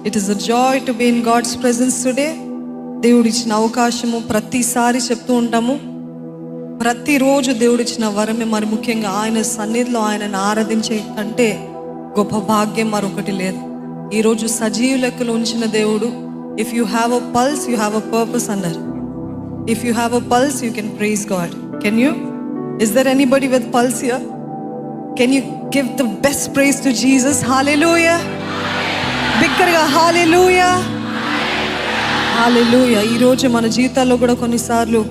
It is a joy to be in God's presence today. దేవుడు ఇచ్చిన అవకాశము ప్రతిసారి చెప్తూ ఉంటాము, ప్రతిరోజు దేవుడిచ్చిన వరమే. మరి ముఖ్యంగా ఆయన సన్నిధిలో ఆయనను ఆరాధించే కంటే గొప్ప భాగ్యం మరొకటి లేదు. ఈరోజు సజీవ లెక్కలు ఉంచిన దేవుడు. If you have a pulse, you have a purpose అన్నారు. If you have a pulse, you can praise God. Can you? Is there anybody with pulse here? Can you give the best praise to Jesus? Hallelujah! బిగ్గరగా hallelujah! హల్లెలూయా! ఈరోజు మన జీవితాల్లో కూడా కొన్నిసార్లు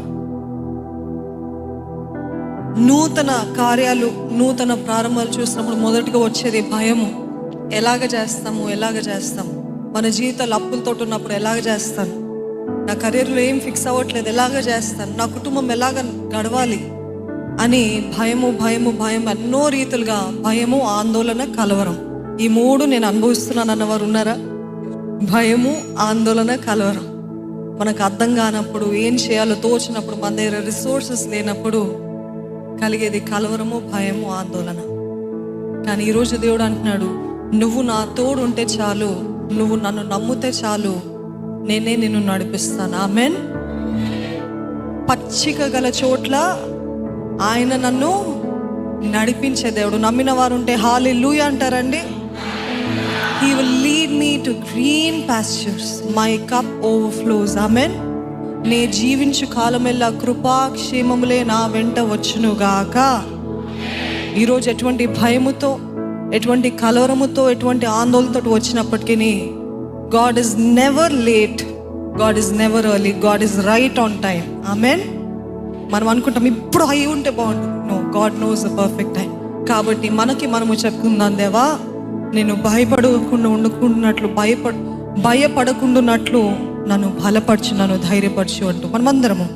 నూతన కార్యాలు, నూతన ప్రారంభాలు చూసినప్పుడు మొదటిగా వచ్చేది భయము. ఎలాగ చేస్తాము? మన జీవితాలు అప్పులతో ఉన్నప్పుడు ఎలాగ చేస్తాను? నా కెరీర్లో ఏం ఫిక్స్ అవ్వట్లేదు, ఎలాగ చేస్తాను? నా కుటుంబం ఎలాగ గడవాలి అని భయం ఎన్నో రీతులుగా భయము, ఆందోళన, కలవరం. ఈ మూడు నేను అనుభవిస్తున్నాను అన్నవారు ఉన్నారా? భయము, ఆందోళన, కలవరం. మనకు అర్థం కానప్పుడు, ఏం చేయాలో తోచినప్పుడు, మన దగ్గర రిసోర్సెస్ లేనప్పుడు కలిగేది కలవరము, భయము, ఆందోళన. కానీ ఈరోజు దేవుడు అంటున్నాడు, నువ్వు నా తోడు ఉంటే చాలు, నువ్వు నన్ను నమ్మితే చాలు, నేనే నిన్ను నడిపిస్తాను. ఆమెన్. పచ్చిక గల చోట్ల ఆయన నన్ను నడిపించే దేవుడు. నమ్మిన వారు ఉంటే హల్లెలూయా అంటారండి. He will lead me to green pastures. My cup overflows. Amen. నే జీవించు కాలమెల్లా కృపాక్షేమములే నా వెంట వచ్చునుగాక. ఈరోజు ఎటువంటి భయముతో, ఎటువంటి కలవరముతో, ఎటువంటి ఆందోళనతో వచ్చినప్పటికీ God is never late, God is never early, God is right on time. Amen. మనం అనుకుంటాం ఇప్పుడు అయి ఉంటే బాగుంటుంది. No, God knows the perfect time. కాబట్టి మనము చెప్పుకుందాం, దేవా నేను భయపడకుండాన్నట్లు నన్ను బలపరచు, నన్ను ధైర్యపరచు అంటూ మనమందరము